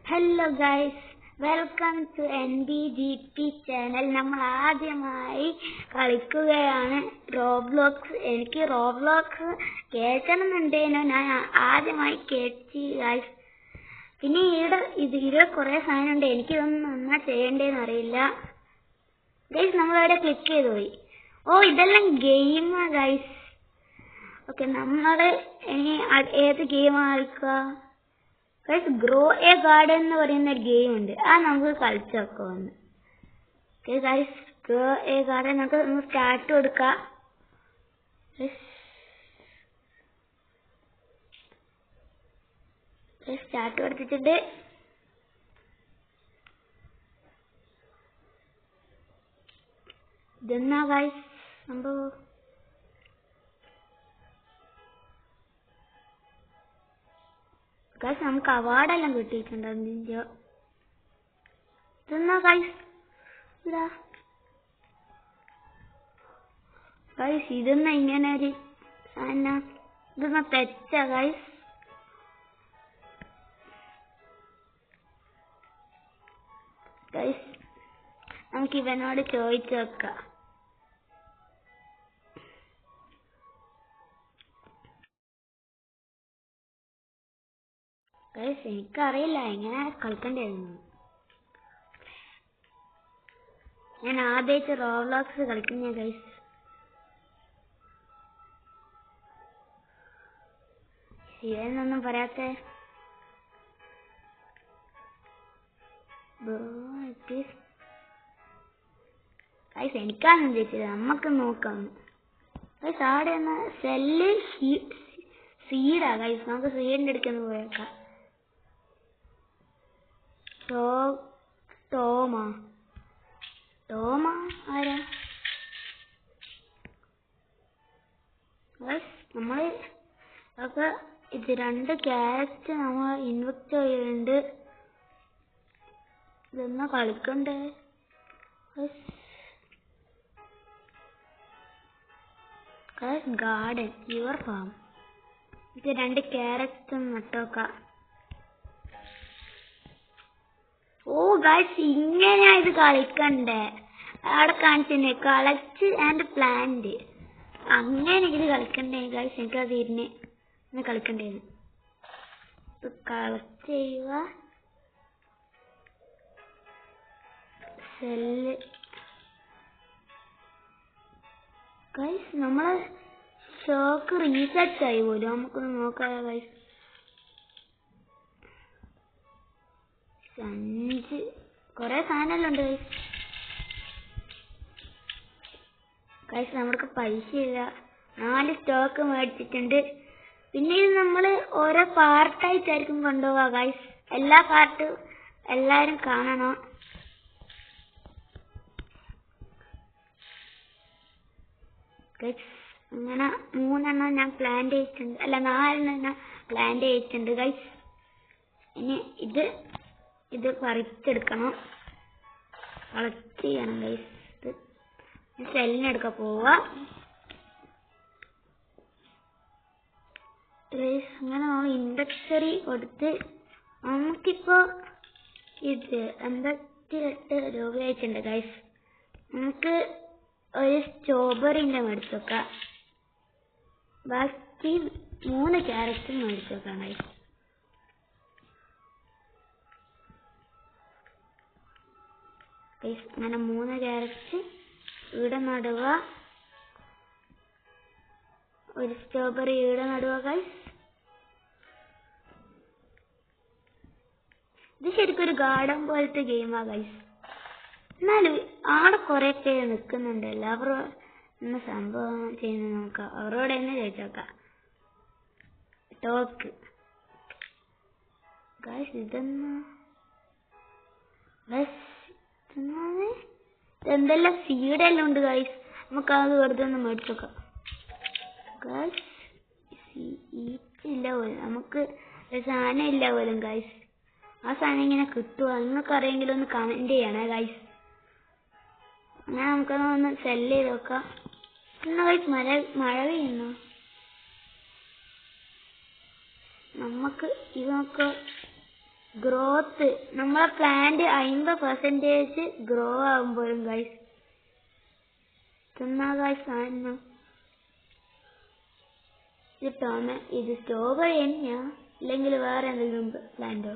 Hello guys, welcome to NBGP channel. നമ്മൾ ആദ്യമായി കളിക്കുകയാണ് റോബ്ലോക്സ്. എനിക്ക് റോബ്ലോക്സ് കേൾക്കണമെന്നുണ്ടേനോ, ഞാൻ ആദ്യമായി കേട്ടി ഗൈസ്. പിന്നെ ഇതിൽ കുറേ സാധനമുണ്ട്, എനിക്കിതൊന്നും എന്നാ ചെയ്യേണ്ടതെന്ന് അറിയില്ല ഗൈസ്. നമ്മളവിടെ ക്ലിക്ക് ചെയ്ത് പോയി. ഇതെല്ലാം ഗെയിമാ ഗൈസ്. ഓക്കെ, നമ്മൾ ഇനി ഏത് ഗെയിമാണ് കളിക്കുക ഗൈസ്? ഗ്രോ എ ഗാർഡൻ എന്ന് പറയുന്ന ഒരു ഗെയിം ഉണ്ട്, നമുക്ക് കളിച്ചു നോക്കാമെന്ന്. Okay guys, grow A garden നമുക്ക് സ്റ്റാർട്ട് കൊടുക്കാം. സ്റ്റാർട്ട് കൊടുത്തിട്ടുണ്ട്. ഇതെന്നാ ഗൈസ് സംഭവം? ഗൈസ്, നമുക്ക് അവാർഡെല്ലാം കിട്ടിയിട്ടുണ്ട്. അതിൻ്റെ ഇതെന്നാ ഗൈസ്? ഗൈസ്, ഇതെന്നാ ഇങ്ങനെ ഒരു സാധനം? ഇതെന്നാ തെറ്റാ ഗൈസ്? ഗൈസ്, നമുക്ക് ഇവനോട് ചോദിച്ചു വെക്കാം. ഗൈസ്, എനിക്കറിയില്ല എങ്ങനെ കളിക്കണ്ടായിരുന്നു. ഞാൻ ആദ്യമായിട്ട് റോബ്ലോക്സ് കളിക്കുന്ന ഗൈസ്. ശരിയെന്നൊന്നും പറയാത്ത ഗൈസ്, എനിക്കാണെന്ന് ചോദിച്ചത്. നമ്മക്ക് നോക്കാം ഗൈസ്. അവിടെ സെല്ല് സീഡാ ഗൈസ്. നമുക്ക് സീഡിന്റെ അടുക്കൊന്ന് പോയേക്കാം. ടോമ ആരാ ഗൈസ്? നമ്മള് ഒക്കെ ഇത് 2 ക്യാരറ്റ് നമ്മൾ ഇൻവെസ്റ്റ് ചെയ്യുന്നുണ്ട്. ഇതെന്നാ കളിക്കണ്ടേ ഗൈസ്? Garden your farm. ഇത് 2 ക്യാരറ്റ് നട്ടോക്കാം. ഗൈസ്, ഇങ്ങനെയാ ഇത് കളിക്കണ്ടേ? അവിടെ കാണിച്ചേ കളക്ട് ആൻഡ് പ്ലാന്റ്. അങ്ങനെ ഇത് കളിക്കണ്ടേ ഗൈസ്? എനിക്കത് ഇന്ന് കളിക്കണ്ടേന്ന്. കളക്ട് ചെയ്യുക, സെല്ല് ഗൈസ്. നമ്മളെ സ്റ്റോക്ക് റീസെറ്റ് ആയി പോലും. നമുക്കൊന്ന് നോക്കാം ഗൈസ്. 5 കൊറേ സാധനമെല്ലാം ഉണ്ട് ഗൈസ്. ഗൈസ്, നമ്മൾക്ക് പൈസ ഇല്ല. 4 സ്റ്റോക്ക് മേടിച്ചിട്ടുണ്ട്. പിന്നെ ഇത് നമ്മള് ഓരോ പാർട്ടായിട്ടായിരിക്കും കൊണ്ടുപോവാ ഗൈസ്. എല്ലാ പാർട്ടും എല്ലാരും കാണണം. ഗൈസ്, അങ്ങനെ 3 എണ്ണം ഞാൻ പ്ലാൻ ചെയ്തിട്ടുണ്ട്. 4 എണ്ണം ഞാൻ പ്ലാൻ ചെയ്തിട്ടുണ്ട് ഗൈസ്. ഇനി ഇത് പറിച്ചെടുക്കണം, കളക്ട് ചെയ്യണം ഗൈസ്. സെല്ലിനെടുക്കാൻ പോവാ ഗൈസ്. അങ്ങനെ നമ്മൾ ഇൻഡക്ടറി കൊടുത്ത് നമുക്കിപ്പോ ഇത് 88 രൂപ ആയിട്ടുണ്ട് ഗൈസ്. നമുക്ക് ഒരു സ്ട്രോബെറിന്റെ മേടിച്ചു വെക്കാം. ബാക്കി 3 ക്യാരറ്റും മേടിച്ചു വെക്കാം ഗൈസ്. അങ്ങനെ 3 ക്യാരറ്റ് ഇവിടെ നടുക, ഒരു സ്ട്രോബെറി ഇവിടെ നടുക ഗൈസ്. ഇത് ശരിക്കും ഒരു ഗാർഡൻ പോലത്തെ ഗെയിമാ ഗൈസ്. എന്നാലും ആടെ കുറെ പേര് നിൽക്കുന്നുണ്ട്. എല്ലാവരും എന്ന സംഭവം ചെയ്യുന്നത് നോക്കാം. അവരോട് തന്നെ ചോദിച്ചോക്കാം. ടോക്ക് ഗൈസ്, ഇതെന്നാ ഗൈസ്? എന്തെല്ലാം സീഡെല്ലാം ഉണ്ട് ഗൈസ്. നമുക്ക് അത് വെറുതെ ഒന്ന് മേടിച്ചോക്കാം ഗൈസ്. ഇല്ല പോലും, നമുക്ക് സാധനം ഇല്ല പോലും ഗൈസ്. ആ സാധനം ഇങ്ങനെ കിട്ടുക നിങ്ങൾക്ക് അറിയെങ്കിലും ഒന്ന് കമന്റ് ചെയ്യണേ ഗൈസ്. അങ്ങനെ നമുക്കൊന്ന് സെല്ല് ചെയ്ത് നോക്കാം. എന്നാ ഗൈസ്, മഴ പെയ്യുന്നു. നമുക്ക് ഇത് നോക്കാം. ഗ്രോത്ത് നമ്മളെ പ്ലാന്റ് 50% ഗ്രോ ആകുമ്പോഴും ഗൈസ് തിന്നാ ഗൈസ് സാധനം ഇത് സ്ട്രോബെറി തന്നെയാ അല്ലെങ്കിൽ വേറെ എന്തെങ്കിലും പ്ലാന്റോ?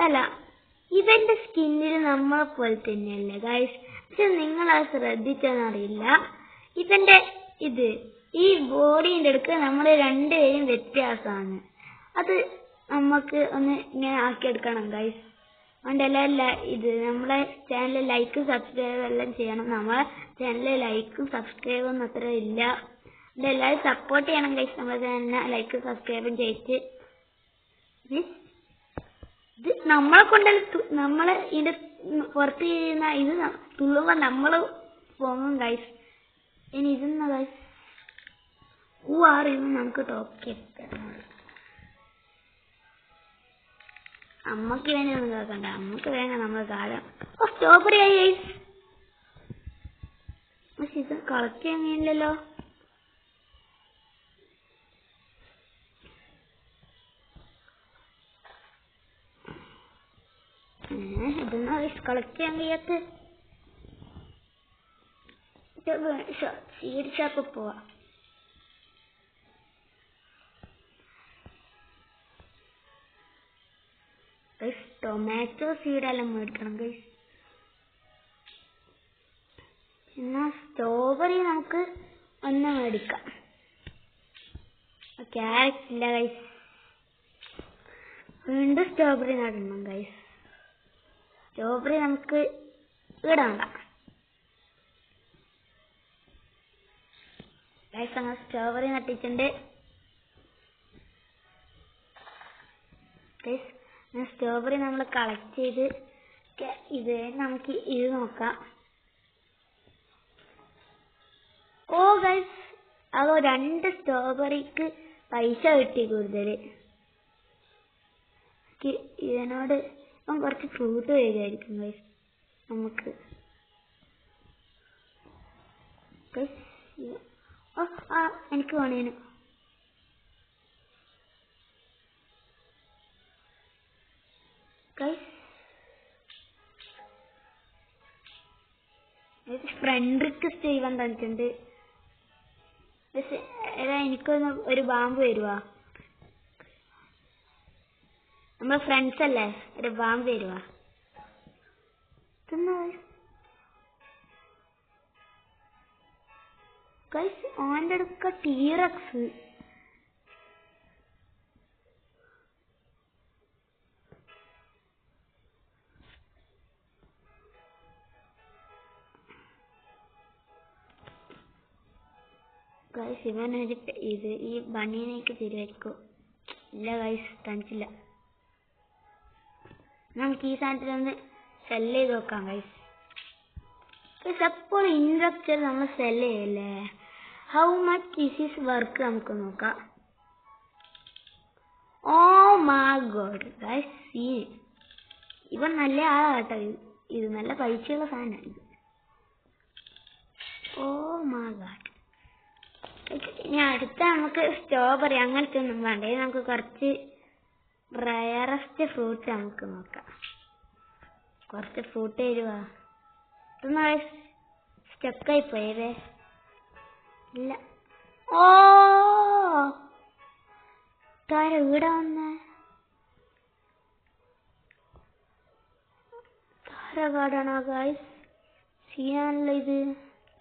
അല്ല, ഇവന്റെ സ്കിന്നിൽ നമ്മളെ പോലെ തന്നെയല്ലേ ഗൈസ്? പക്ഷെ നിങ്ങൾ അത് ശ്രദ്ധിച്ചെന്നറിയില്ല. ഇവന്റെ ഈ ബോഡീന്റെ അടുക്ക് നമ്മൾ രണ്ടുപേരും വ്യത്യാസമാണ്. അത് നമുക്ക് ഒന്ന് ഇങ്ങനെ ആക്കിയെടുക്കണം ഗൈസ്. അതുകൊണ്ടല്ല നമ്മളെ ചാനൽ ലൈക്ക് സബ്സ്ക്രൈബ് എല്ലാം ചെയ്യണം. നമ്മളെ ചാനലിൽ ലൈക്കും സബ്സ്ക്രൈബും ഒന്നും അത്ര ഇല്ല. എല്ലാവരും സപ്പോർട്ട് ചെയ്യണം ഗൈസ്. നമ്മളെ ചാനലിനെ ലൈക്കും സബ്സ്ക്രൈബും ചെയ്യിച്ച് ഇത് നമ്മളെ കൊണ്ടല്ല, നമ്മളെ ഇതിന്റെ പുറത്ത് ചെയ്യുന്ന ഇത് തുള്ളുമ്പോ നമ്മള് പോകും ഗൈസ്. ഇനി ഇതെന്നാ ഗൈസ്? നമുക്ക് ടോക്ക് അമ്മക്ക് വേണ്ടി ഒന്നും കേൾക്കണ്ട, അമ്മക്ക് വേണ്ട നമ്മൾ കാലം. സ്ട്രോബെറി ആയി ഗൈസ്. പക്ഷെ ഇത് കളക്ട് ചെയ്യാൻ കഴിയില്ലല്ലോ. ഇതൊന്നാ കളക്ട് ചെയ്യാൻ കഴിയാത്ത. സീഡ് ഷോപ്പിൽ പോവാ. ടൊമാറ്റോ സീഡെല്ലാം മേടിക്കണം ഗൈസ്. എന്നാ സ്ട്രോബെറി നമുക്ക് ഒന്ന് മേടിക്കാം. ക്യാരറ്റ് ഇല്ല ഗൈസ്. വീണ്ടും സ്ട്രോബെറി നടണം ഗൈസ്. സ്ട്രോബെറി നമുക്ക് ഇടണ്ട ഗൈസ്. അങ്ങനെ സ്ട്രോബെറി നട്ടിട്ടുണ്ട് ഗൈസ്. സ്ട്രോബെറി നമ്മൾ കളക്ട് ചെയ്ത് നമുക്ക് ഇത് നോക്കാം. ഗൈസ്, അതോ 2 സ്ട്രോബെറിക്ക് പൈസ കിട്ടി കൂടുതൽ. ഇതിനോട് കുറച്ച് ഫ്രൂട്ട് വരികയായിരിക്കും ഗൈസ് നമുക്ക്. എനിക്ക് വേണേനു ഫ്രണ്ട് റിക്വസ്റ്റ് ചെയ്യാൻ തന്നിട്ടുണ്ട്. എനിക്കൊന്ന് ഒരു ബാമ്പ് വരുവാ. നമ്മളെ ഫ്രണ്ട്സ് അല്ലേ, ഒരു ബാമ്പ് വരുവാ. ഓൻ്റെ അടുക്ക ടീറക്സ്. ഗൈസ് ഇവനൊരു ഈ ബണ്ണീനേക്ക് തിരുവരിക്കോ? ഇല്ല ഗൈസ്, തണിച്ചില്ല. നമുക്ക് ഈ സാധനത്തിലൊന്ന് സെല് ചെയ്ത് നോക്കാം ഗൈസ്. എപ്പോഴും ഇൻട്രക്ചർ നമ്മൾ സെല് ചെയ്യല്ലേ. How much this is work നമുക്ക് നോക്കാം. ഓ മൈ ഗോഡ് ഗൈസ്, ഇവൻ നല്ല ആളാട്ടോ. ഇത് നല്ല പൈസയുള്ള സാധനമാണ് ഇത്. Oh my God. ഇനി അടുത്ത നമുക്ക് സ്ട്രോബെറി അങ്ങനത്തെ ഒന്നും വേണ്ട. നമുക്ക് കുറച്ച് റയറസ്റ്റ് ഫ്രൂട്ട്സ് നമുക്ക് നോക്കാം. കുറച്ച് ഫ്രൂട്ട് തരുവാ. സ്റ്റക്കായി പോയവേ. ഇല്ല. ഇവിടെ വന്നേ താരകാടാണോ ഗൈസ്? ചെയ്യാനുള്ള ഇത്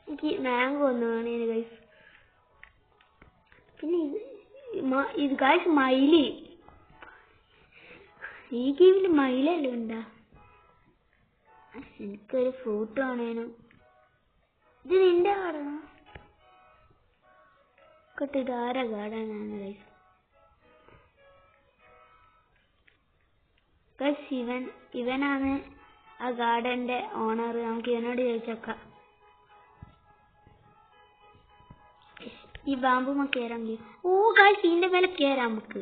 എനിക്ക് മാംഗോ ഒന്ന് വേണേന് ഗൈസ്. പിന്നെ ഇത് ഗൈസ് മയില്. ഈ ഗെയിമില് മയിലല്ലേ ഉണ്ടാ? എനിക്കൊരു ഫ്രൂട്ട് വേണേനു. ഇത് നിന്റെ കാടാണോ? ഇത് ആരാ ഗാർഡനാണ് ഗൈസ്? ഇവനാണ് ആ ഗാർഡന്റെ ഓണർ. നമുക്ക് ഇവനോട് ചോദിച്ചോക്കാം. ഈ ബാമ്പുമ കേറാൻ കഴിയും. ഗൈസ് ഇതിന്റെ മേലെ കേറാം നമുക്ക്.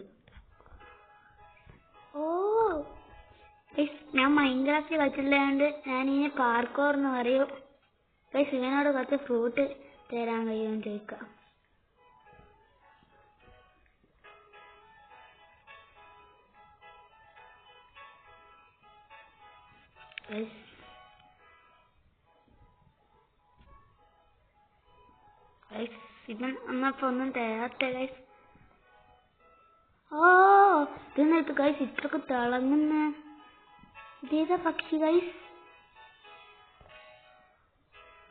ഞാൻ മൈൻക്രാഫ്റ്റ് കളിച്ചില്ലാണ്ട് ഞാൻ ഇതിനെ പാർക്കോർ എന്ന് പറയൂ. ഗൈസ് ഇവനോട് കുറച്ച് ഫ്രൂട്ട് തരാൻ കഴിയുമെന്ന് ചോദിക്കാം. ഗൈസ് ഇവൻ അന്നപ്പോ ഒന്നും തരാത്ത ഗൈസ്. ഓ ഇതെന്നിട്ട് ഗൈസ് ഇത്രക്ക് തിളങ്ങുന്ന ഇതേതാ പക്ഷി ഗൈസ്?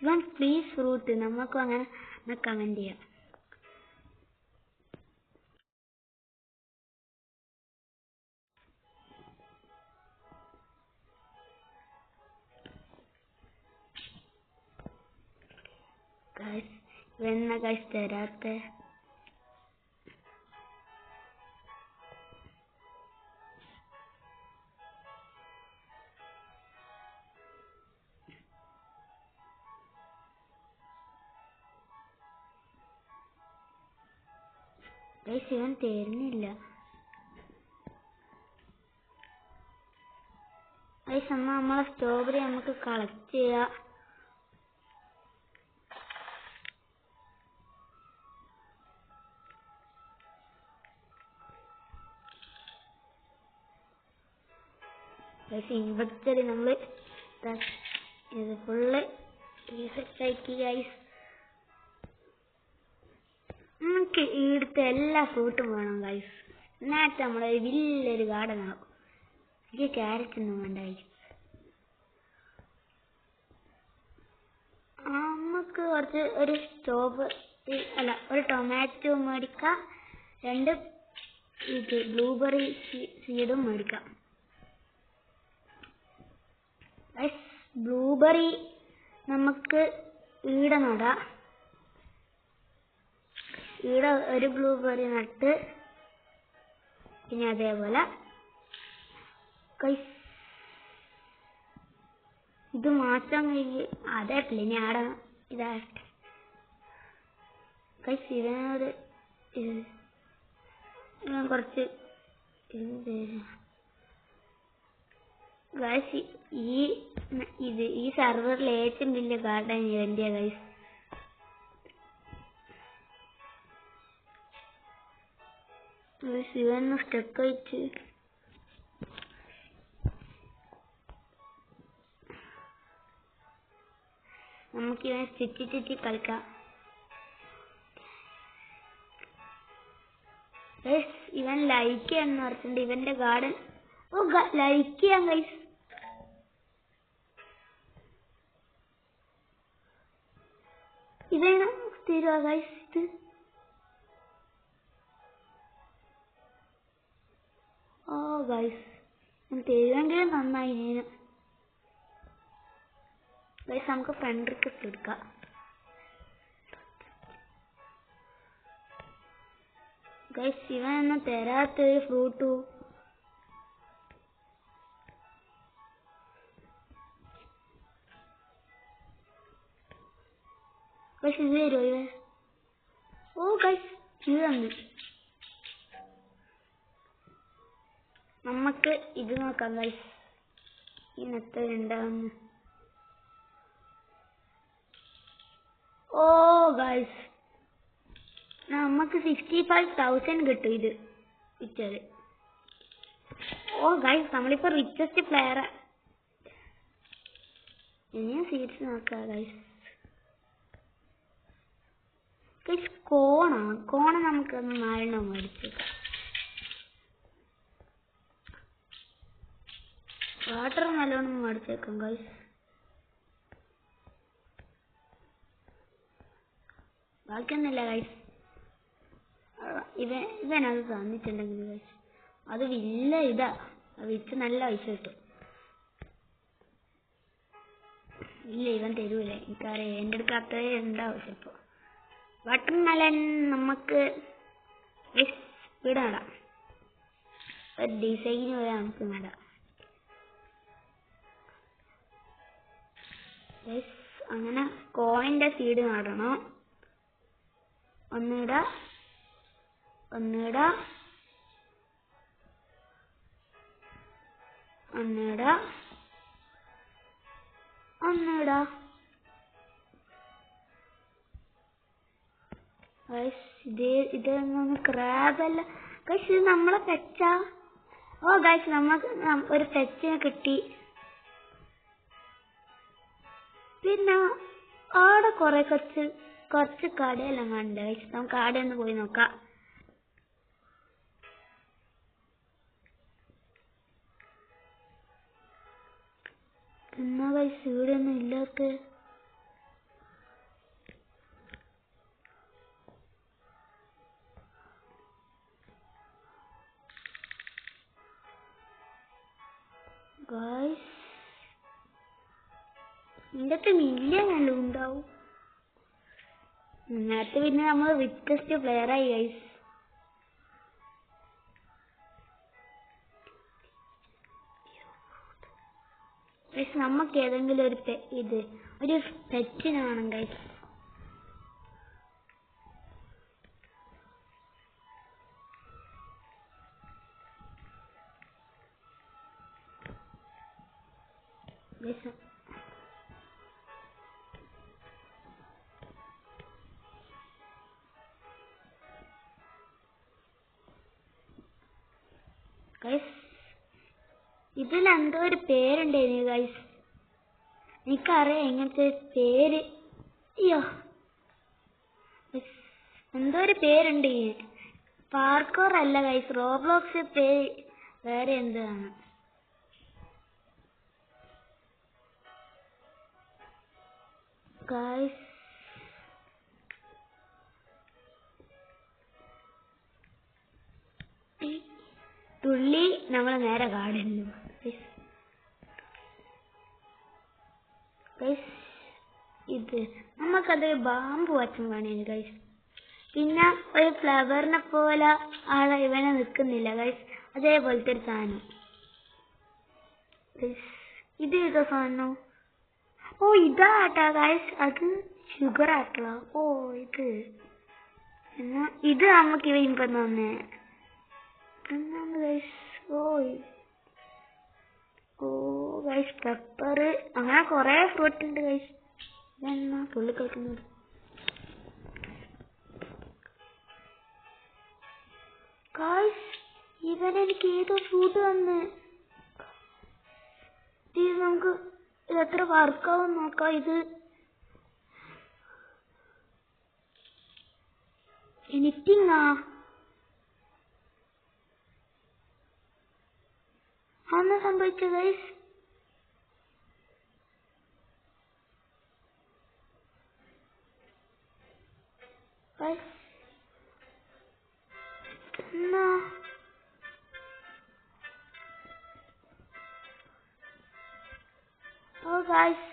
ഇവൻ പ്ലീസ് ഫ്രൂട്ട്. നമുക്കും അങ്ങനെ കമന്റ് ചെയ്യാം. ഗൈസ് ഇവന്ന ഗൈസ് തരാത്ത. ഗൈസ് ഇവൻ തരുന്നില്ല. ഗൈസ് എന്നാ നമ്മളെ സ്ട്രോബെറി നമുക്ക് കളക്ട് ചെയ്യാം. ഗൈസ് ഇവിടുത്തെ നമ്മള് ഇത് ഫുള്ള് സെറ്റാക്കി ഗൈസ്. നമുക്ക് ഇവിടുത്തെ എല്ലാ ഫ്രൂട്ടും വേണം ഗൈസ്. എന്നിട്ട് നമ്മളെ വലിയൊരു ഗാർഡൻ ആകും. എനിക്ക് ക്യാരറ്റ് ഒന്നും വേണ്ട ഗൈസ്. നമുക്ക് കുറച്ച് ഒരു ഒരു ടൊമാറ്റോ മേടിക്കാം. 2 ഇത് ബ്ലൂബെറി സീഡും മേടിക്കാം. ബ്ലൂബെറി നമുക്ക് ഈട നടാം. ഈട ഒരു ബ്ലൂബെറി നട്ട് പിന്നെ അതേപോലെ ഇത് മാറ്റാൻ കഴിഞ്ഞ് അതായിട്ടില്ല. ഇനി ആടെ ഇതാകട്ടെ ഗൈസ്. ഇവനോട് കുറച്ച് ഗൈസ് ഈ സർവറിൽ ഏറ്റവും വലിയ ഗാർഡൻ ഇവന്റെ ഗൈസ്. ഇവന്ന് സ്റ്റെക്ക് വെച്ച് നമുക്ക് ഇവനെ ചുറ്റി കളിക്കാം. ഇവൻ ലൈക്ക് ചെയ്യാന്ന് പറഞ്ഞിട്ടുണ്ട് ഇവന്റെ ഗാർഡൻ. ഓ ലൈക്ക് ചെയ്യാം ഗൈസ്. ഇതാണ് സ്ഥിരം ഗൈസ്. ഇത് ഓ ഗൈസ് തരുമെങ്കിലും നന്നായി. ഗൈസ് നമുക്ക് ഫ്രണ്ട് റിക്വസ്റ്റ് എടുക്കാം. ഗൈസ് ഇവനൊന്നും തരാത്തൊരു ഫ്രൂട്ടു. ഗൈസ് ഇത് തരുമോ ഇവൻ? ഓ ഗൈസ് ഇത് തന്നു. നമുക്ക് ഇത് നോക്കാം ഗൈസ്. ഇന്നത്തെ ഉണ്ടാവുന്നു. ഓ ഗൈസ് നമുക്ക് 65,000 കിട്ടും ഇത് വിറ്റത്. ഓ ഗൈസ് നമ്മളിപ്പോ റിച്ചസ്റ്റ് പ്ലെയർ. ഇനിയും സീറ്റ്സ് നോക്കാം ഗൈസ്. ഗൈസ് കോണ നമുക്കൊന്ന് 4 മേടിച്ചേക്കാം. വാട്ടർ മെലോണും മേടിച്ചേക്കാം ഗൈസ്. ബാക്കിയൊന്നുമില്ല ഗൈസ്. ഇവനത് തന്നിട്ടുണ്ടെങ്കിൽ ഗൈസ് അത് വലിയ ഇതാ. വിറ്റ് നല്ല പൈസ കിട്ടും. ഇല്ല ഇവൻ തരൂല എനിക്കറിയാം. എൻ്റെ അടുത്ത് അത്രേ ഉണ്ടാവും ചിലപ്പോൾ. വാട്ടർ മെലൺ നമുക്ക് ഇവിടെ നടാം. ഒരു ഡിസൈന് വരെ നമുക്ക് നടാം. അങ്ങനെ കോണിന്റെ സീഡ് നടണം. ഒന്നിട ഇതൊന്നും ക്രാബല്ല ഗൈസ്. ഇത് നമ്മളെ പെറ്റാ. ഓ ഗൈസ് നമുക്ക് ഒരു പെറ്റിനെ കിട്ടി. പിന്നെ ആടെ കുറച്ച് കടയെല്ലാം കണ്ട് ഗൈസ്. നമുക്ക് ആടെ ഒന്ന് പോയി നോക്കാം. എന്നാ ഗൈസ് ഇവിടെ ഒന്നും ഇല്ലാത്ത. ഗൈസ് ഇതിൻ്റെ അകത്ത് മില്യനല്ലോ ഉണ്ടാവും. നേരത്തെ പിന്നെ നമ്മൾ റിച്ചസ്റ്റ് പ്ലെയർ ആയി ഗൈസ്. ഗൈസ് നമുക്ക് ഏതെങ്കിലും ഒരു പെറ്റിന് വേണം ഗൈസ്. ഗൈസ് ഇതിലെന്തോ ഒരു പേരുണ്ടായിരുന്നു ഗൈസ്. എനിക്കറിയാം ഇങ്ങനത്തെ പേര്. അയ്യോ എന്തോ ഒരു പേരുണ്ട്. പാർക്കോർ അല്ല ഗൈസ്, റോബ്ലോക്സ് പേര് വേറെ എന്താണ്. ഗൈസ് തുള്ളി നമ്മളെ നേരെ കാടുന്നു. ഇത് നമുക്കത് ബാമ്പ് വച്ചും വേണേന് ഗൈസ്. പിന്നെ ഒരു ഫ്ലവറിനെ പോലെ ആളെ ഇവനെ നിൽക്കുന്നില്ല ഗൈസ്, അതേപോലത്തെ ഒരു സാധനം. ഇത് ഏതോ സാധനം? ഓ ഇതാട്ടാ ഗൈസ്, അത് ഷുഗർ ആട്ടല്ലോ. ഓ എന്നാ ഇത് നമുക്ക് ഇവ തന്നെ ഗൈസ്. ഓ ഗൈസ് പെപ്പർ, അങ്ങനെ കൊറേ ഫ്രൂട്ട് ഉണ്ട് ഗൈസ്. ഇതെന്നാ പുള്ളി കഴിക്കുന്നത്? ഗൈസ് ഇവനെനിക്ക് ഏതോ ഫ്രൂട്ട് തന്ന്. ഇത് നമുക്ക് ഇതെത്ര വർക്കാവും നോക്കാം. ഇത് എനിറ്റിങ്ങാ? അന്ന് സംഭവിച്ച ഗൈസ്. എന്നാ ഓ ഗൈസ്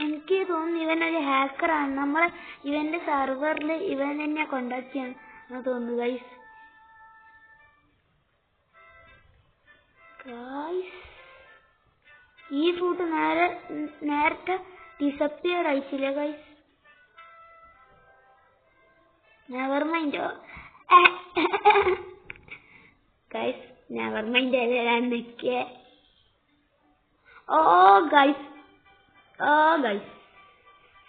എനിക്ക് തോന്നുന്നു ഇവനൊരു ഹാക്കറാണ്. നമ്മളെ ഇവന്റെ സെർവറിൽ ഇവൻ തന്നെ കൊണ്ടാക്കിയാണ് തോന്നുന്നു ഗൈസ്. ഈ ഫ്രൂട്ട് നേരത്തെ ഡിസപ്പിയർ ആയിട്ടില്ല guys. Never mind guys, never mind നിൽക്കേ. ഓ ഗൈസ്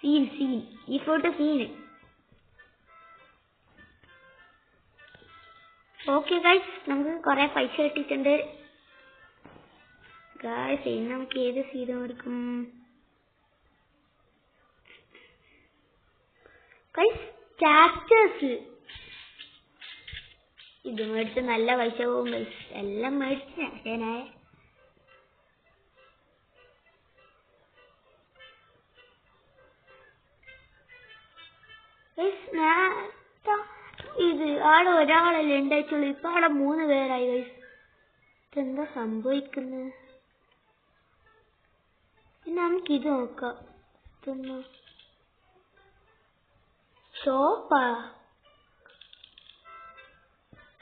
സീൻ ഈ ഫ്രൂട്ട് സീന്. ഓക്കെ ഗൈസ് നമുക്ക് കുറെ പൈസ കിട്ടിയിട്ടുണ്ട് ഗൈസ്. ഇനി നമുക്ക് ഏത് സീഡ് കൊടുക്കും ഗൈസ്? കാക്ടസ്. ഇത് മേടിച്ച് നല്ല പൈസ പോകും ഗൈസ്. എല്ലാം മേടിച്ച് ഞാനായ ഇത് ആടെ ഒരാളല്ലേ ഉണ്ടായിട്ടുള്ളൂ, ഇപ്പൊ ആടെ 3 പേരായി ഗൈസ്. ഇതെന്താ സംഭവിക്കുന്നത്? പിന്നെ നമുക്കിത് നോക്കാം. ഇതൊന്ന് ഷോപ്പാ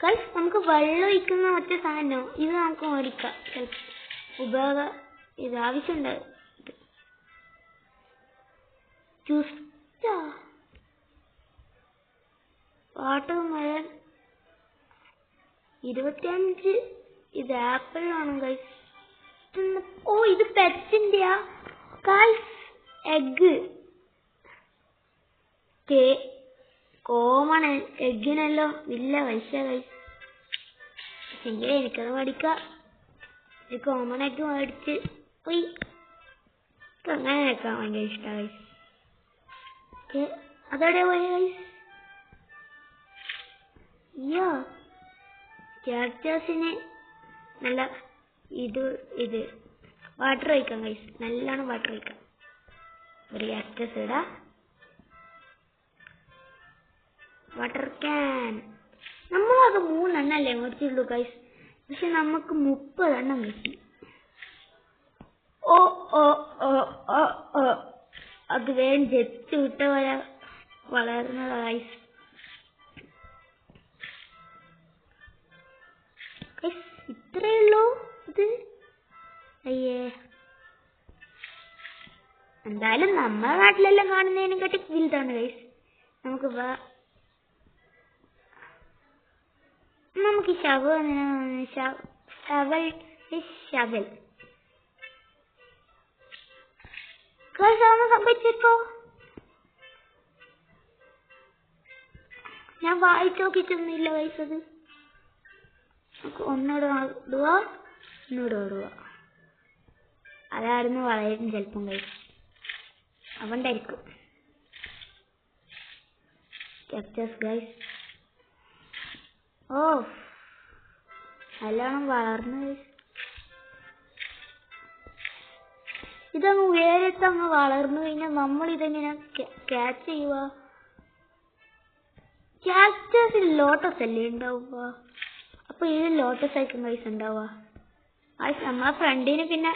ഗൈസ്. നമുക്ക് വെള്ളം ഒഴിക്കുന്ന ഒറ്റ സാധനം ഇത് നമുക്ക് മേടിക്കാം. ഇത് ആവശ്യമുണ്ട്. Water melon 25. ഇത് ആപ്പിൾ ആണ് ഗൈസ്. ഓ ഇത് പെറ്റിന്റെയാ ഗൈസ്. എഗ് കോമൺ എഗ്ഗിനല്ലോ വലിയ പൈസ ഗൈസ്. എങ്കിലും എനിക്കത് മേടിക്കാം. കോമൺ എഗ് മേടിച്ച് പോയി അങ്ങനെ വെക്കാൻ ഭയങ്കര ഇഷ്ടമാണ് ഗൈസ്. അതോടെ പോയി ഗൈസ്. അയ്യോ ക്യാക്ടസിന് നല്ല ഇത് വാട്ടർ ഒഴിക്കാം ഗൈസ്. നല്ലോണം വാട്ടർ ഒഴിക്കാം. ഒരു ക്യാക്ടസ് ഇടാം. വാട്ടർ ക്യാൻ നമ്മളത് 3 എണ്ണല്ലേ മേടിച്ചുള്ളൂ ഗൈസ്. പക്ഷെ നമുക്ക് 30 എണ്ണം കിട്ടി. ഓ ഓ ഓ ഓ ഓ അത് വേഗം ജെറ്റ് വിട്ട പോലെ വളർന്നത് ഗൈസ്. ഇത്രയേ ഉള്ളൂ ഇത്. അയ്യേ എന്തായാലും നമ്മളെ നാട്ടിലെല്ലാം കാണുന്നതിനെക്കാട്ടി വലുതാണ് ഗൈസ്. നമുക്ക് ഷവൽ സംഭവിച്ചോ? ഞാൻ വായിച്ചു നോക്കിയിട്ടൊന്നുമില്ല ഗൈസ്. അത് ഒന്നുകൂടെ ഇടുക. അതായിരുന്നു വളരെ ചിലപ്പം ഗൈസ്. അതുകൊണ്ടായിരിക്കും ക്യാക്ടസ് ഗൈസ്. ഓ നല്ലോണം വളർന്നു ഗൈസ്. ഇതങ്ങ് ഉയരത്തങ്ങ് വളർന്നു കഴിഞ്ഞാൽ നമ്മൾ ഇതെങ്ങനെ ക്യാച്ച് ചെയ്യുക? ക്യാക്ടസിൽ ലോട്ടസ് അല്ലേ ഉണ്ടാവുക? അപ്പൊ ഇത് ലോട്ടസ് ആയിരിക്കും ഗൈസ് ഉണ്ടാവുക. നമ്മളെ ഫ്രണ്ടിന് പിന്നെ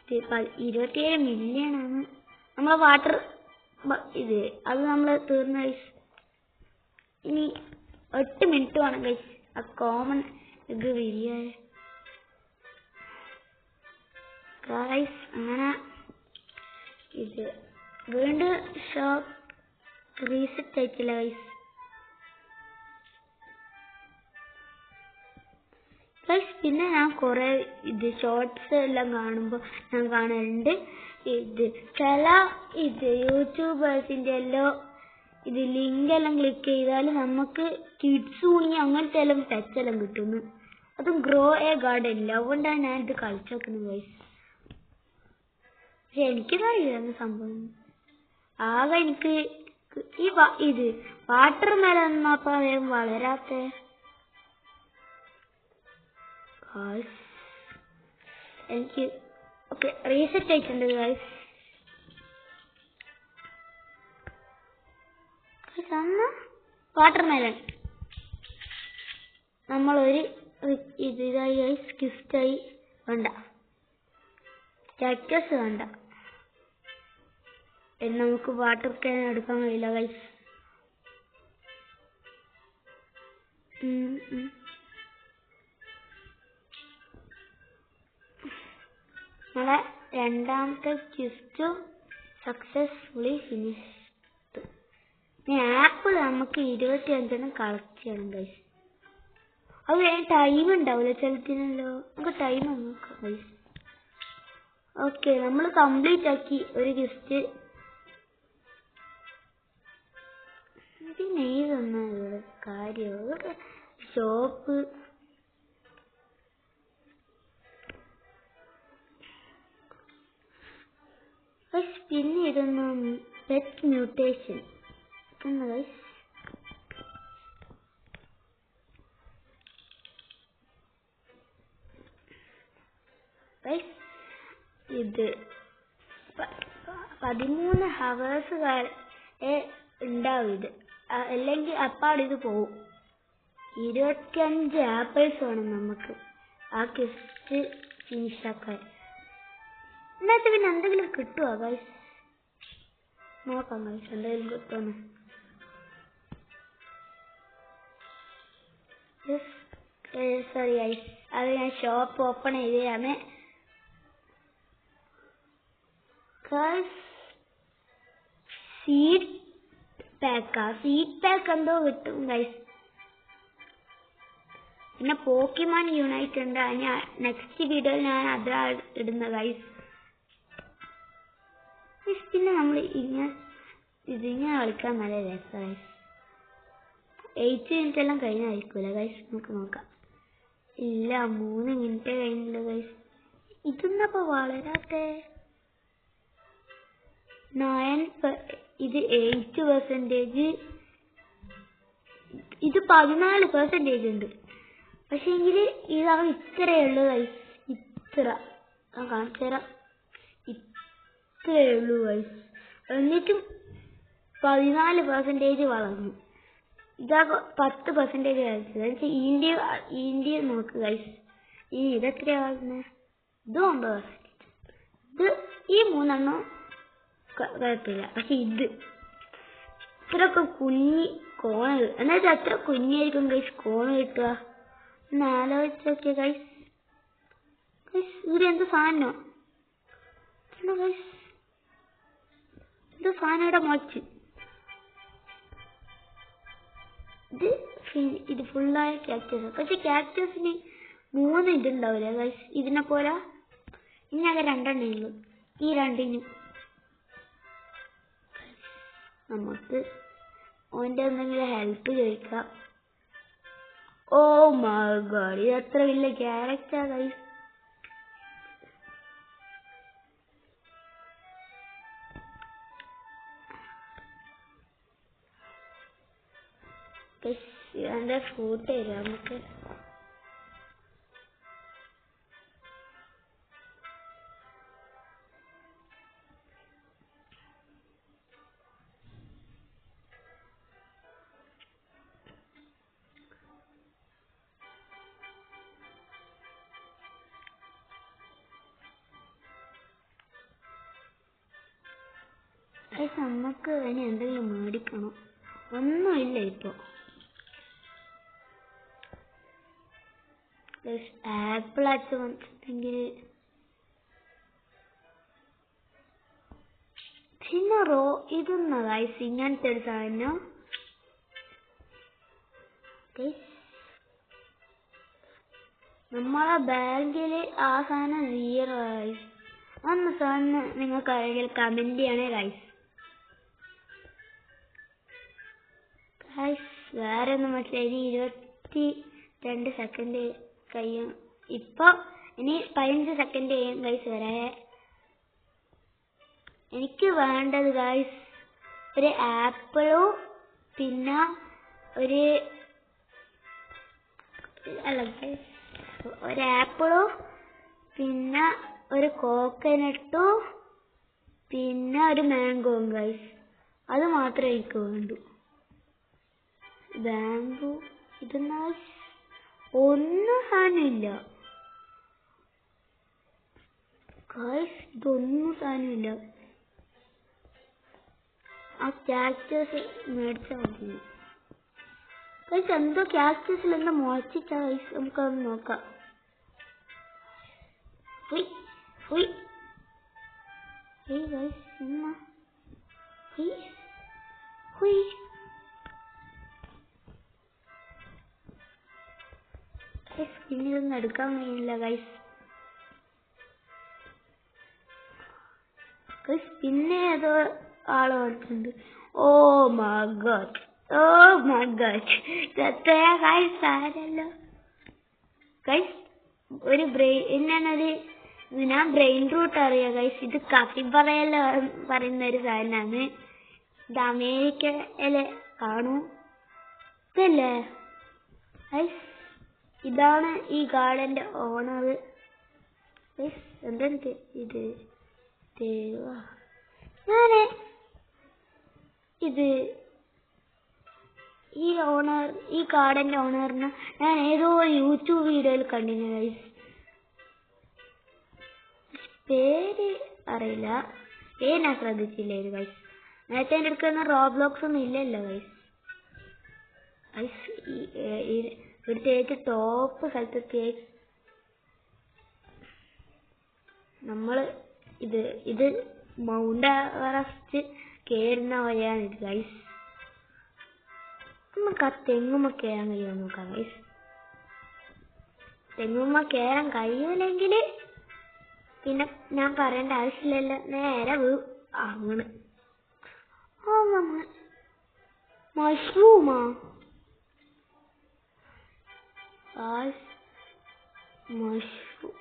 27 മില്യൺ ആണ് നമ്മളെ വാട്ടർ അത് നമ്മൾ തീർന്ന ഗൈസ്. ഇനി 8 മിനിറ്റ് വേണം ഗൈസ് ആ കോമൺ ഇത് വിരിയാൻ ഗൈസ്. അങ്ങനെ ഇത് വീണ്ടും ഷോപ്പ് റീസെറ്റ് ആയിട്ടില്ല ഗൈസ്. പിന്നെ ഞാൻ കുറെ ഷോർട്സ് എല്ലാം കാണുമ്പോൾ ഞാൻ കാണലുണ്ട് ചില യൂട്യൂബേഴ്സിന്റെ എല്ലാം ലിങ്ക് എല്ലാം ക്ലിക്ക് ചെയ്താൽ നമുക്ക് കിഡ്സ് ഊണി അങ്ങനത്തെ എല്ലാം ടച്ച് എല്ലാം കിട്ടുന്നു. അതും ഗ്രോ എ ഗാർഡനില്ല. അതുകൊണ്ടാണ് ഞാൻ ഇത് കളിച്ചു നോക്കുന്നത് ഗൈസ്. പക്ഷെ എനിക്കറിയില്ല സംഭവം. ആകെ എനിക്ക് ഈ വാട്ടർ മേലൊന്നും അപ്പൊ വളരാത്ത എനിക്ക് ഓക്കെ റീസെറ്റ് ആയിട്ടുണ്ട് ഗൈസ്. വാട്ടർ മേലൺ നമ്മളൊരു ഇതായി ഗൈസ്. ഗിഫ്റ്റായി വേണ്ട, ക്യാക്ടസ് വേണ്ട. നമുക്ക് വാട്ടർ ക്യാൻ എടുക്കാൻ കഴിയില്ല ഗൈസ്. നമ്മളെ രണ്ടാമത്തെ ക്വിസ്റ്റ് സക്സസ്ഫുള്ളി ഫിനിഷ്. ആപ്പിൾ നമുക്ക് 25 കളക്ട് ചെയ്യണം ഗൈസ്. അത് ടൈം ഉണ്ടാവില്ല ചിലത്തിനല്ലോ. നമുക്ക് ടൈം നോക്കാം ഗൈസ്. ഓക്കെ നമ്മൾ കംപ്ലീറ്റ് ആക്കി ഒരു ഗിഫ്റ്റ്. പിന്നെ ഇതൊന്നാ ഇവിടെ കാര്യം ഷോപ്പ്. പിന്നെ ഇതൊന്നും പെറ്റ് മ്യൂട്ടേഷൻ ഇത് 13 ഹവേഴ്സ് ഉണ്ടാവും ഇത്. അല്ലെങ്കിൽ അപ്പാടിത് പോവും. 25 ആപ്പിൾസ് വേണം നമുക്ക് ആ ക്വിസ്റ്റ് ഫിനിഷ് ആക്കാൻ. എന്നിട്ട് പിന്നെ എന്തെങ്കിലും കിട്ടുമോ ഗൈസ്? നോക്കാം ഗൈസ് എന്തെങ്കിലും കിട്ടുമോ. സോറി ഗൈസ്, അത് ഞാൻ ഷോപ്പ് ഓപ്പൺ ചെയ്തതാണ്. സീഡ് പാക്ക് എന്തോ കിട്ടും ഗൈസ്. പിന്നെ പോക്കിമാൻ യൂണൈറ്റ് ഉണ്ട്. നെക്സ്റ്റ് വീഡിയോയിൽ ഞാൻ അതാ ഇടുന്ന ഗൈസ്. പിന്നെ നമ്മൾ ഇതിങ്ങനെ കളിക്കാൻ നല്ല രസം ഗൈസ്. 8 മിനിറ്റ് എല്ലാം കഴിഞ്ഞായിരിക്കൂല ഗൈസ്. നമുക്ക് നോക്കാം. ഇല്ല 3 മിനിറ്റ് കഴിഞ്ഞില്ല ഗൈസ്. ഇതൊന്നപ്പോ വളരാത്തെ. ഇത് 8%, ഇത് 14% ഉണ്ട്. പക്ഷെ എങ്കിൽ ഇതാ ഇത്രയേ ഉള്ളൂ ഗൈസ്. ഇത്ര ഞാൻ കാണിച്ചു തരാം. ഇത്രയേ ഉള്ളൂ ഗൈസ്. എന്നിട്ടും 14% വളർന്നു. ഇതാ 10% ഗൈസ്. ഇന്ത്യ നോക്ക് ഗൈസ്. ഇതെത്രയാ വളർന്നത്? ഇത് 9%. ഈ 3 കുഴപ്പമില്ല. പക്ഷെ ഇത് ഇത്രയൊക്കെ കോണ് എന്നുവെച്ചാൽ എത്ര കുഞ്ഞായിരിക്കും ഗൈസ് കോണ് കിട്ടുക എന്ന് ആലോചിച്ചൊക്കെ ഗൈസ്. ഇവിടെ എന്ത് സാധനോ ഗൈസ്? എന്ത് സാധനം ഇവിടെ മുളച്ച്? ഇത് ഫുള്ളായ ക്യാക്ടസ്. പക്ഷെ ക്യാക്ടസിന് 3 ഇതുണ്ടാവില്ല ഗൈസ്. ഇതിനെ പോലെ ഇനി അത് 2 ഉള്ളൂ. ഈ 2 നമുക്ക് ഓൻ്റെ എന്തെങ്കിലും ഹെൽപ്പ് ചോദിക്കാം. ഓ മൈ ഗോഡ്, ഇത് എത്ര വലിയ ക്യാരക്ടർ ഗൈസ്. ഇവൻ്റെ ഫ്രൂട്ട് തരാം നമുക്ക്. നമുക്ക് ഇനി എന്തെങ്കിലും മേടിക്കണം. ഒന്നുമില്ല ഇപ്പൊ. ആപ്പിൾ അച്ഛ വന്നിട്ടുണ്ടെങ്കിൽ പിന്നെ ഇതൊന്ന ഗൈസ് ഇങ്ങനത്തെ ഒരു സാധനം. നമ്മളെ ബാങ്കില് ആ സാധനം 0 ഗൈസ്. അന്ന് സാധനം നിങ്ങൾക്ക് അറിയെങ്കിൽ കമന്റ് ചെയ്യണേ ഗൈസ്. വേറെ ഒന്നും മനസ്സിലായി. 22 സെക്കൻഡ് കഴിയും. ഇപ്പൊ ഇനി 15 സെക്കൻഡ് കഴിയും ഗൈസ് വരെ. എനിക്ക് വേണ്ടത് ഗൈസ് ഒരു ആപ്പിളോ പിന്നെ ഒരു ആപ്പിളോ പിന്നെ ഒരു കോക്കനട്ടോ പിന്നെ ഒരു മാംഗോയും ഗൈസ്. അത് മാത്രമേ എനിക്ക് വേണ്ടൂ. ബാംബു ഇതെന്നാ ഒന്നും സാധനമില്ല ഗൈസ്. ഇതൊന്നും സാധനമില്ല. ആ ക്യാക്ടസ് മേടിച്ചാൽ മതി ഗൈസ്. എന്തോ ക്യാക്ടസിൽ എന്തോ മുളച്ചിട്ടാ ഗൈസ്. നമുക്കതൊന്ന് നോക്കാം. പിന്നെ ഇതൊന്നും എടുക്കാൻ കഴിയില്ല ഗൈസ്. പിന്നെ ഏതോ ആള് വന്നിട്ടുണ്ട്. Oh my God, oh my God, എത്രയാ ഗൈസ് ആരല്ലോ ഗൈസ്. ഒരു ഞാൻ ബ്രെയിൻ റൂട്ട് അറിയാം ഗൈസ്. ഇത് കപ്പിബറയല്ലോ പറയുന്ന ഒരു സാധനമാണ്. ഇത് അമേരിക്കയിലെ കാണൂ. ഇതല്ലേ ഗൈസ്? ഇതാണ് ഈ ഗാർഡന്റെ ഓണർ. എന്തെന്ത് ഇത്? ഇത് ഈ ഗാർഡന്റെ ഓണറിനെ ഞാൻ ഏതോ യൂട്യൂബ് വീഡിയോയിൽ കണ്ടിരുന്നു ഗൈസ്. പേര് അറിയില്ല, പേര് ഞാൻ ശ്രദ്ധിച്ചില്ലായിരുന്നു ഗൈസ്. നേരത്തെ എൻ്റെ അടുക്കുന്ന റോബ്ലോക്സ് ഒന്നും ഇല്ലല്ലോ ഗൈസ്. ഇവിടുത്തെ ഏറ്റവും ടോപ്പ് സ്ഥലത്തെത്തി. നമ്മൾ ഇത് മൗണ്ട് എവറസ്റ്റ് കയറുന്ന വഴിയാണ് ഇത് ഗൈസ്. നമുക്ക് ആ തെങ്ങുമ്മ കയറാൻ കഴിയുമോ നോക്കാം ഗൈസ്. തെങ്ങുമ്മ കയറാൻ കഴിയൂലെങ്കിൽ പിന്നെ ഞാൻ പറയേണ്ട ആവശ്യമില്ലല്ലോ. നേരെ അങ്ങനെ മഷ്റൂമാ മഷ്റൂം.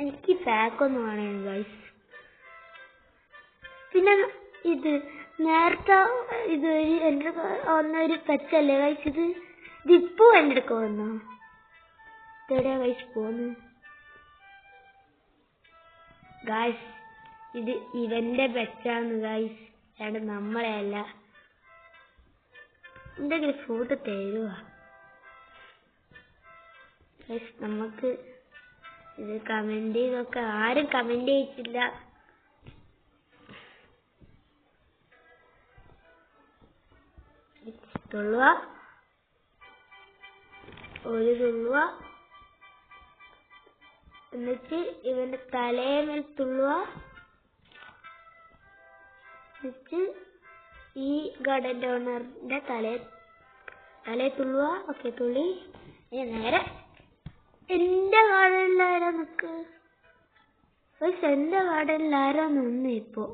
എനിക്ക് പാക്കൊന്നും വേണേ ഗൈസ്. പിന്നെ ഇത് നേരത്തെ ഇത് എൻ്റെ വന്നൊരു പെറ്റല്ലേ ഗൈസ്, ഇതിപ്പോ എൻ്റെ അടുക്ക വന്നോ? ഇതെവിടെയാ ഗൈസ് പോന്ന്? ഗൈസ് ഇത് ഇവന്റെ പെറ്റാന്ന് ഗൈസ്, അയാണ്ട് നമ്മളെ അല്ല. എന്തെങ്കിലും ഫോട്ടോ തരുക ഗൈസ്. നമുക്ക് ഇത് കമന്റ് ചെയ്തൊക്കെ ആരും കമന്റ് ചെയ്തിട്ടില്ല. തുള്ളുക, ഒരു തുള്ളുക, എന്നിട്ട് ഇവന്റെ തലയമേൽ തുള്ളുക, എന്നിട്ട് ഈ ഗാർഡന്റെ ഓണറിന്റെ തലയെ തുള്ളുക. ഓക്കെ, തുള്ളി. നേരെ എന്റെ ഗാർഡനിലാരാ നിക്ക്? എന്റെ ഗാർഡനിലാരാ നിന്ന് ഇപ്പോ?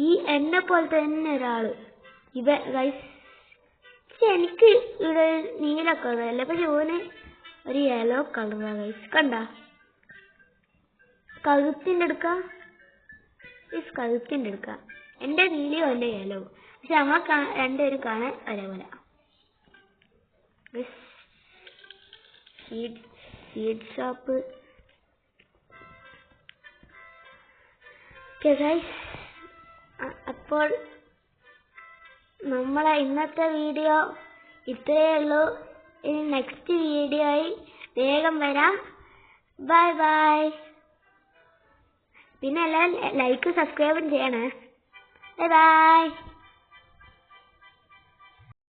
ഈ എന്നെ പോലെ തന്നെ ഒരാള് ഗൈസ്. എനിക്ക് ഇവിടെ നീല കളറല്ല, പക്ഷെ ഓന് ഒരു യെല്ലോ കളറാ ഗൈസ്. കണ്ട കഴുത്തിന്റെ എടുക്കാം, കഴുത്തിന്റെ എടുക്കാം. എന്റെ നീലയോ എന്റെ യെല്ലോ, പക്ഷെ നമ്മൾ രണ്ടുപേരും കാണാൻ ഒരേപോലെ. Seed shop. അപ്പോൾ നമ്മളെ ഇന്നത്തെ വീഡിയോ ഇത്രയേ ഉള്ളൂ. ഇനി നെക്സ്റ്റ് വീഡിയോ ആയി വേഗം വരാം. Bye bye. പിന്നെ എല്ലാവരും ലൈക്ക് സബ്സ്ക്രൈബും ചെയ്യണേ. Bye bye.